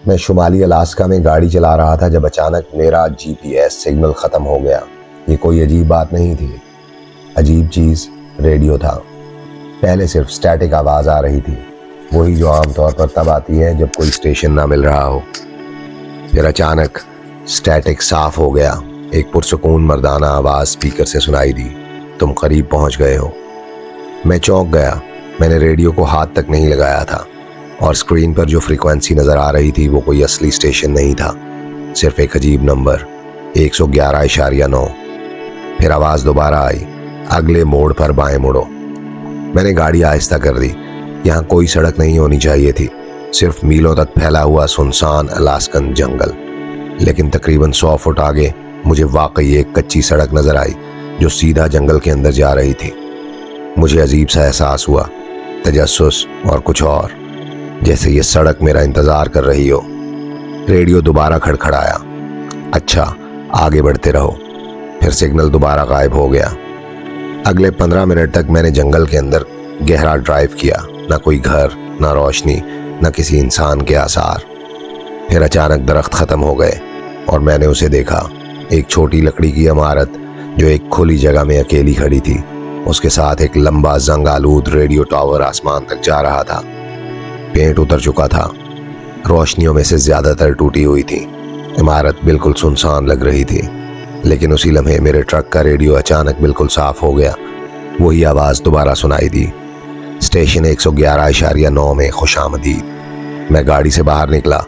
میں شمالی الاسکا میں گاڑی چلا رہا تھا جب اچانک میرا GPS سگنل ختم ہو گیا۔ یہ کوئی عجیب بات نہیں تھی، عجیب چیز ریڈیو تھا۔ پہلے صرف سٹیٹک آواز آ رہی تھی، وہی جو عام طور پر تب آتی ہے جب کوئی اسٹیشن نہ مل رہا ہو۔ پھر اچانک سٹیٹک صاف ہو گیا، ایک پرسکون مردانہ آواز اسپیکر سے سنائی دی، تم قریب پہنچ گئے ہو۔ میں چونک گیا، میں نے ریڈیو کو ہاتھ تک نہیں لگایا تھا، اور اسکرین پر جو فریکوینسی نظر آ رہی تھی وہ کوئی اصلی اسٹیشن نہیں تھا، صرف ایک عجیب نمبر 111.9۔ پھر آواز دوبارہ آئی، اگلے موڑ پر بائیں مڑو۔ میں نے گاڑی آہستہ کر دی، یہاں کوئی سڑک نہیں ہونی چاہیے تھی، صرف میلوں تک پھیلا ہوا سنسان الاسکن جنگل۔ لیکن تقریباً 100 فٹ آگے مجھے واقعی ایک کچی سڑک نظر آئی جو سیدھا جنگل کے اندر جا رہی تھی۔ مجھے عجیب سا احساس ہوا، تجسس اور کچھ اور، جیسے یہ سڑک میرا انتظار کر رہی ہو۔ ریڈیو دوبارہ کھڑکھڑایا، اچھا آگے بڑھتے رہو۔ پھر سگنل دوبارہ غائب ہو گیا۔ اگلے 15 منٹ تک میں نے جنگل کے اندر گہرا ڈرائیو کیا، نہ کوئی گھر، نہ روشنی، نہ کسی انسان کے آثار۔ پھر اچانک درخت ختم ہو گئے اور میں نے اسے دیکھا، ایک چھوٹی لکڑی کی عمارت جو ایک کھلی جگہ میں اکیلی کھڑی تھی، اس کے ساتھ ایک لمبا زنگ آلود ریڈیو ٹاور آسمان تک جا رہا تھا۔ پینٹ اتر چکا تھا، روشنیوں میں سے زیادہ تر ٹوٹی ہوئی تھی، عمارت بالکل سنسان لگ رہی تھی۔ لیکن اسی لمحے میرے ٹرک کا ریڈیو اچانک بالکل صاف ہو گیا، وہی آواز دوبارہ سنائی دی، اسٹیشن 111.9 میں خوش آمدید۔ میں گاڑی سے باہر نکلا،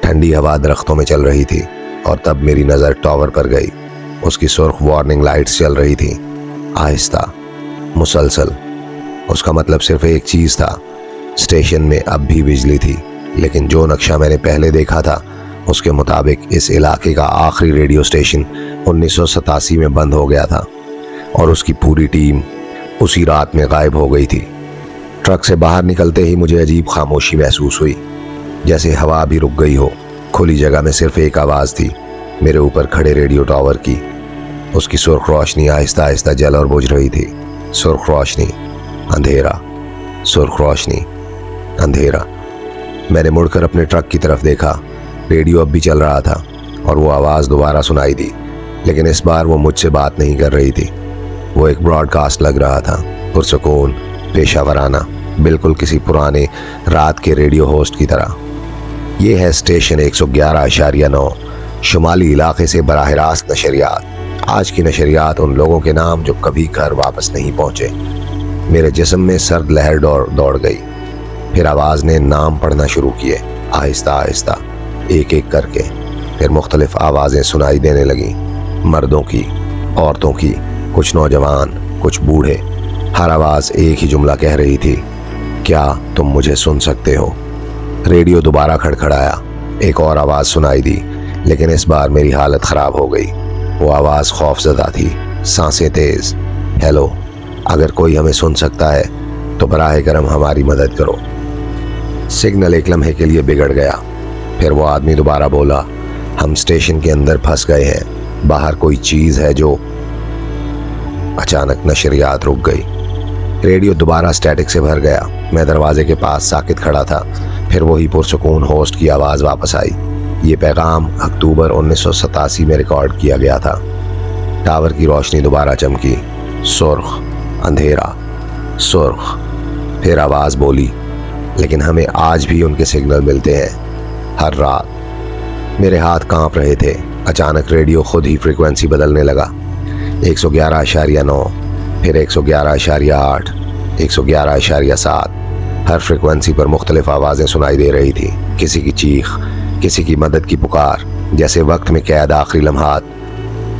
ٹھنڈی ہوا درختوں میں چل رہی تھی، اور تب میری نظر ٹاور پر گئی۔ اس کی سرخ وارننگ لائٹس چل رہی تھی، آہستہ، مسلسل۔ اس کا مطلب صرف ایک چیز تھا، اسٹیشن میں اب بھی بجلی تھی۔ لیکن جو نقشہ میں نے پہلے دیکھا تھا اس کے مطابق اس علاقے کا آخری ریڈیو اسٹیشن 1987 میں بند ہو گیا تھا، اور اس کی پوری ٹیم اسی رات میں غائب ہو گئی تھی۔ ٹرک سے باہر نکلتے ہی مجھے عجیب خاموشی محسوس ہوئی، جیسے ہوا بھی رک گئی ہو۔ کھلی جگہ میں صرف ایک آواز تھی، میرے اوپر کھڑے ریڈیو ٹاور کی۔ اس کی سرخ روشنی آہستہ آہستہ جل اور بجھ رہی تھی، سرخ روشنی، اندھیرا، سرخ روشنی، اندھیرا۔ میں نے مڑ کر اپنے ٹرک کی طرف دیکھا، ریڈیو اب بھی چل رہا تھا، اور وہ آواز دوبارہ سنائی دی، لیکن اس بار وہ مجھ سے بات نہیں کر رہی تھی۔ وہ ایک براڈ کاسٹ لگ رہا تھا، پرسکون، پیشہ ورانہ، بالکل کسی پرانے رات کے ریڈیو ہوسٹ کی طرح۔ یہ ہے اسٹیشن 111.9، شمالی علاقے سے براہ راست نشریات۔ آج کی نشریات ان لوگوں کے نام جو کبھی گھر واپس نہیں پہنچے۔ میرے جسم میں سرد لہر دوڑ گئی۔ پھر آواز نے نام پڑھنا شروع کیے، آہستہ آہستہ، ایک ایک کر کے۔ پھر مختلف آوازیں سنائی دینے لگیں، مردوں کی، عورتوں کی، کچھ نوجوان، کچھ بوڑھے۔ ہر آواز ایک ہی جملہ کہہ رہی تھی، کیا تم مجھے سن سکتے ہو؟ ریڈیو دوبارہ کھڑکھڑایا، ایک اور آواز سنائی دی، لیکن اس بار میری حالت خراب ہو گئی۔ وہ آواز خوف زدہ تھی، سانسیں تیز۔ ہیلو، اگر کوئی ہمیں سن سکتا ہے تو براہ کرم ہماری مدد کرو۔ سگنل ایک لمحے کے لیے بگڑ گیا، پھر وہ آدمی دوبارہ بولا، ہم اسٹیشن کے اندر پھنس گئے ہیں، باہر کوئی چیز ہے جو… اچانک نشریات رک گئی، ریڈیو دوبارہ سٹیٹک سے بھر گیا۔ میں دروازے کے پاس ساکت کھڑا تھا، پھر وہی پرسکون ہوسٹ کی آواز واپس آئی۔ یہ پیغام اکتوبر 1987 میں ریکارڈ کیا گیا تھا۔ ٹاور کی روشنی دوبارہ چمکی، سرخ، اندھیرا، سرخ۔ پھر آواز بولی، لیکن ہمیں آج بھی ان کے سگنل ملتے ہیں، ہر رات۔ میرے ہاتھ کانپ رہے تھے۔ اچانک ریڈیو خود ہی فریکوینسی بدلنے لگا، 111.9، پھر 111.8، 111.7۔ ہر فریکوینسی پر مختلف آوازیں سنائی دے رہی تھی، کسی کی چیخ، کسی کی مدد کی پکار، جیسے وقت میں قید آخری لمحات۔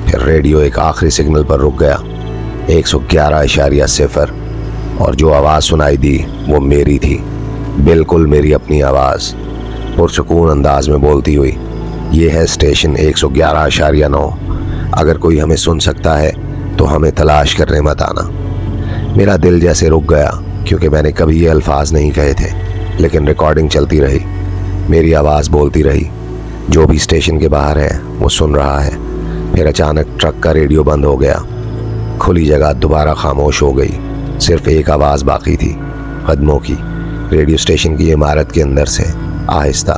پھر ریڈیو ایک آخری سگنل پر رک گیا، 111.0، اور جو آواز سنائی دی وہ میری تھی، بالکل میری اپنی آواز، پرسکون انداز میں بولتی ہوئی، یہ ہے اسٹیشن 111.9، اگر کوئی ہمیں سن سکتا ہے تو ہمیں تلاش کرنے مت آنا۔ میرا دل جیسے رک گیا، کیونکہ میں نے کبھی یہ الفاظ نہیں کہے تھے، لیکن ریکارڈنگ چلتی رہی، میری آواز بولتی رہی، جو بھی اسٹیشن کے باہر ہے وہ سن رہا ہے۔ پھر اچانک ٹرک کا ریڈیو بند ہو گیا، کھلی جگہ دوبارہ خاموش ہو گئی، صرف ایک آواز باقی تھی، قدموں کی۔ ریڈیو اسٹیشن کی عمارت کے اندر سے آہستہ